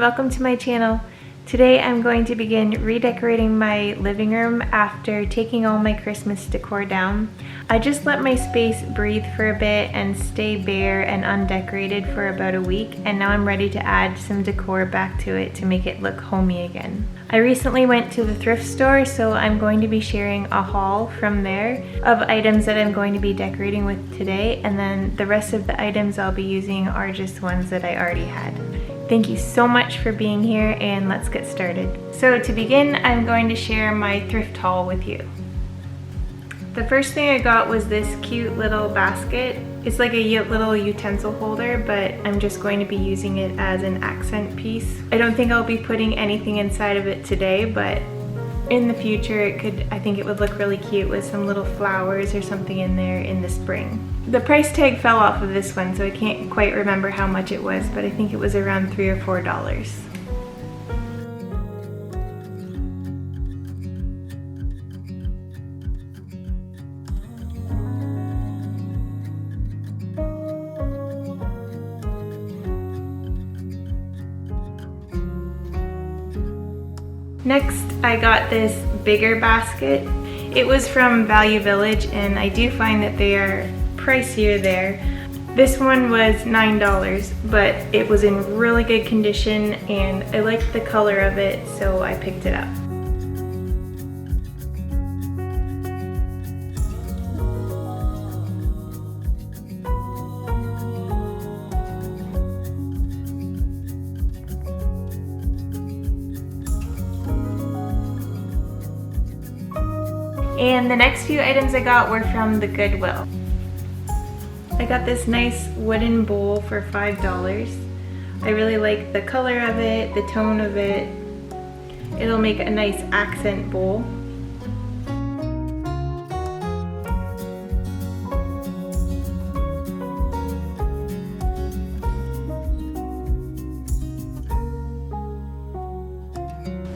welcome to my channel. Today I'm going to begin redecorating my living room after taking all my Christmas decor down. I just let my space breathe for a bit and stay bare and undecorated for about a week, and now I'm ready to add some decor back to it to make it look homey again. I recently went to the thrift store, so I'm going to be sharing a haul from there of items that I'm going to be decorating with today, and then the rest of the items I'll be using are just ones that I already had. Thank you so much for being here, and let's get started. So to begin, I'm going to share my thrift haul with you. The first thing I got was this cute little basket. It's like a little utensil holder, but I'm just going to be using it as an accent piece. I don't think I'll be putting anything inside of it today, but in the future I think it would look really cute with some little flowers or something in there in the spring. The price tag fell off of this one, so I can't quite remember how much it was, but I think it was around $3 or $4. Next, I got this bigger basket. It was from Value Village, and I do find that they are pricier there. This one was $9, but it was in really good condition and I liked the color of it, so I picked it up. And the next few items I got were from the Goodwill. I got this nice wooden bowl for $5. I really like the color of it, the tone of it. It'll make a nice accent bowl.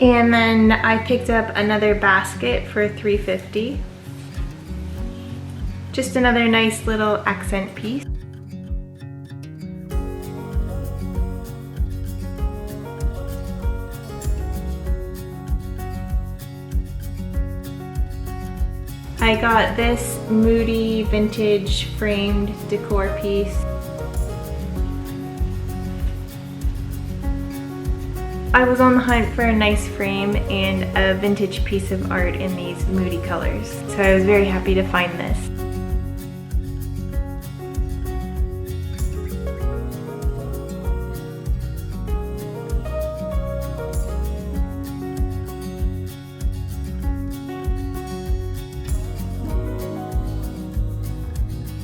And then I picked up another basket for $3.50. Just another nice little accent piece. I got this Moody vintage framed decor piece. I was on the hunt for a nice frame and a vintage piece of art in these Moody colors, so I was very happy to find this.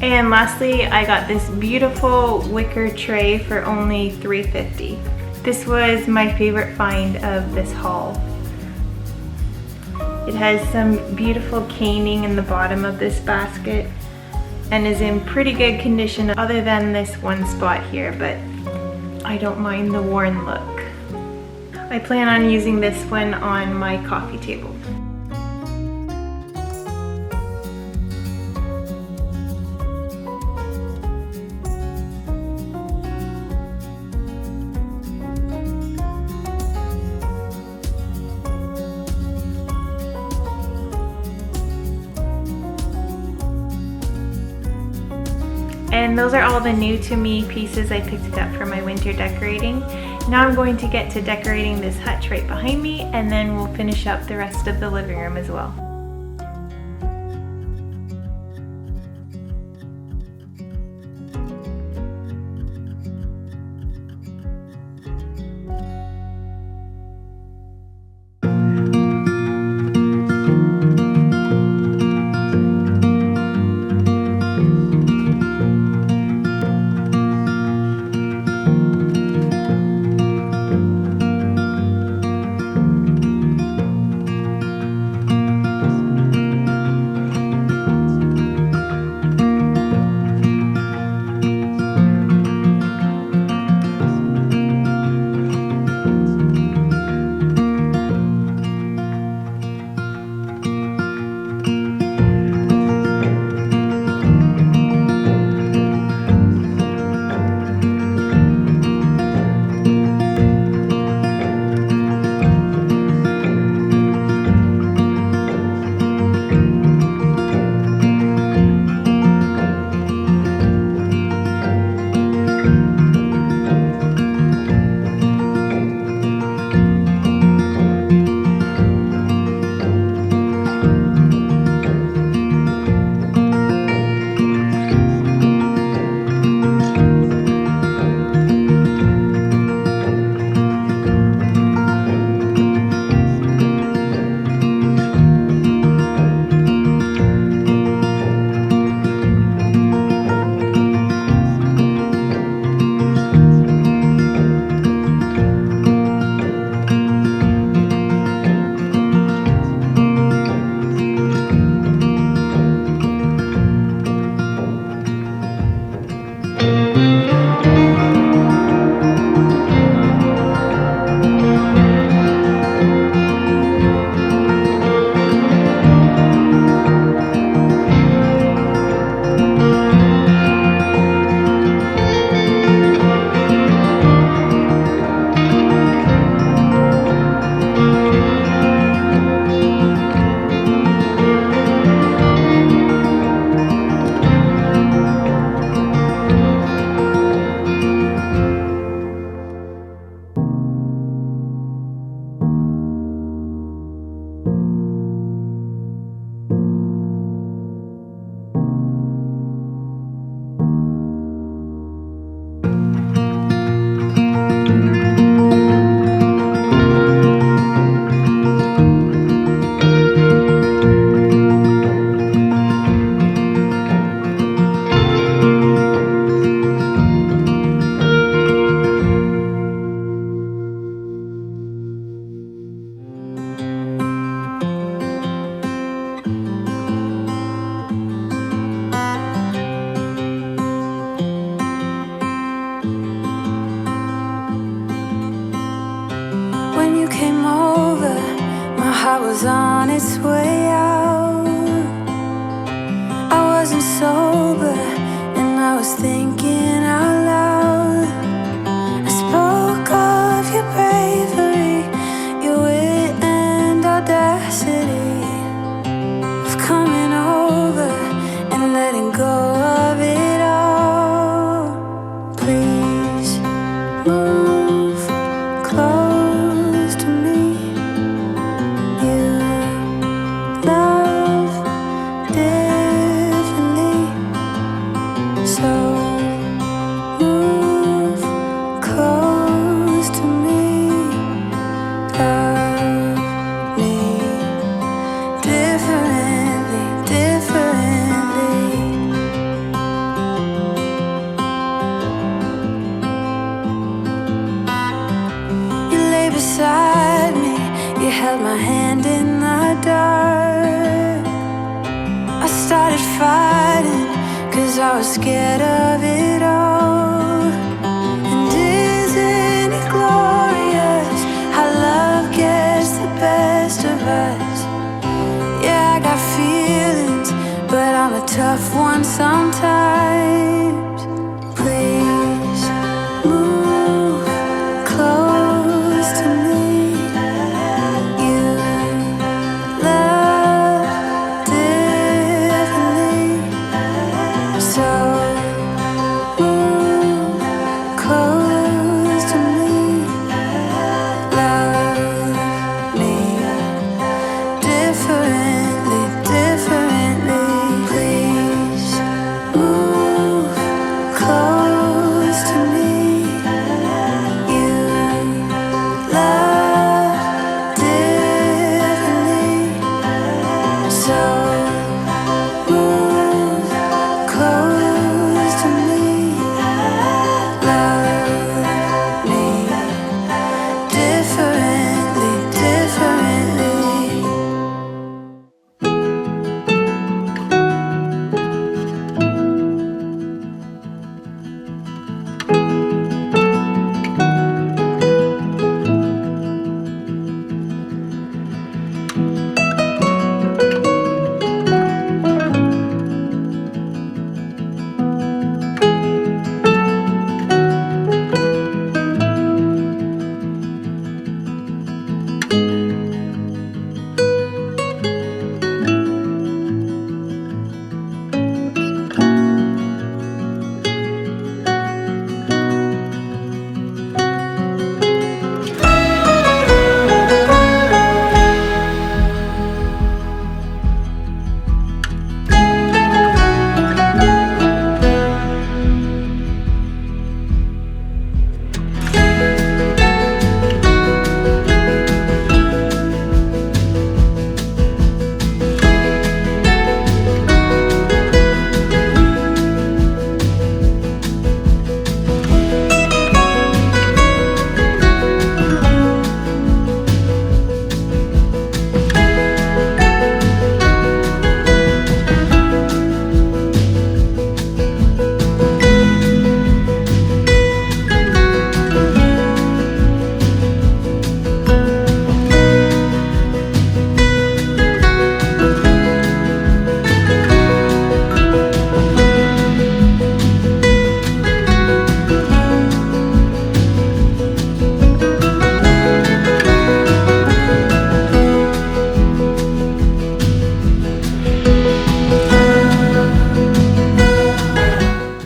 And lastly, I got this beautiful wicker tray for only $3.50. This was my favorite find of this haul. It has some beautiful caning in the bottom of this basket and is in pretty good condition other than this one spot here, but I don't mind the worn look. I plan on using this one on my coffee table. And those are all the new to me pieces I picked up for my winter decorating. Now I'm going to get to decorating this hutch right behind me, and then we'll finish up the rest of the living room as well. wasn't sober and I was thinking out loud. I spoke of your bravery, your wit and audacity of coming over and letting go of it all. Please move close to me. You love differently, so move close to me. Love me differently, differently. You lay beside me, you held my hand in the dark. I started fighting, 'cause I was scared of it all. And isn't it glorious how love gets the best of us? Yeah, I got feelings, but I'm a tough one sometimes. Please move close to me. You love differently, so move close to me. Love me differently, differently. Please move close to me. You love differently, so move close to me. Love me differently, differently.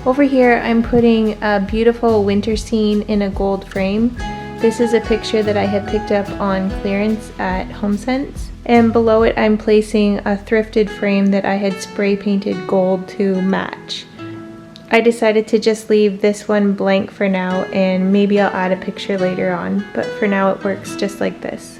Over here, I'm putting a beautiful winter scene in a gold frame. This is a picture that I had picked up on clearance at HomeSense. And below it, I'm placing a thrifted frame that I had spray painted gold to match. I decided to just leave this one blank for now, and maybe I'll add a picture later on, but for now it works just like this.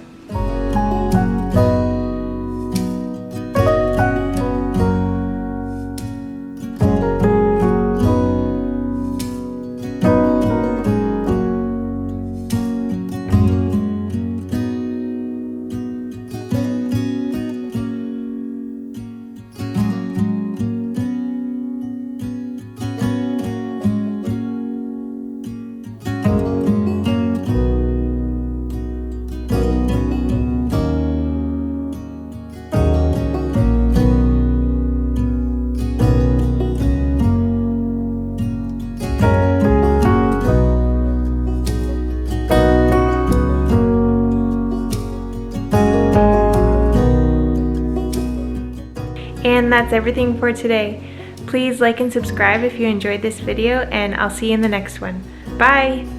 that's everything for today. Please like and subscribe if you enjoyed this video, and I'll see you in the next one. Bye!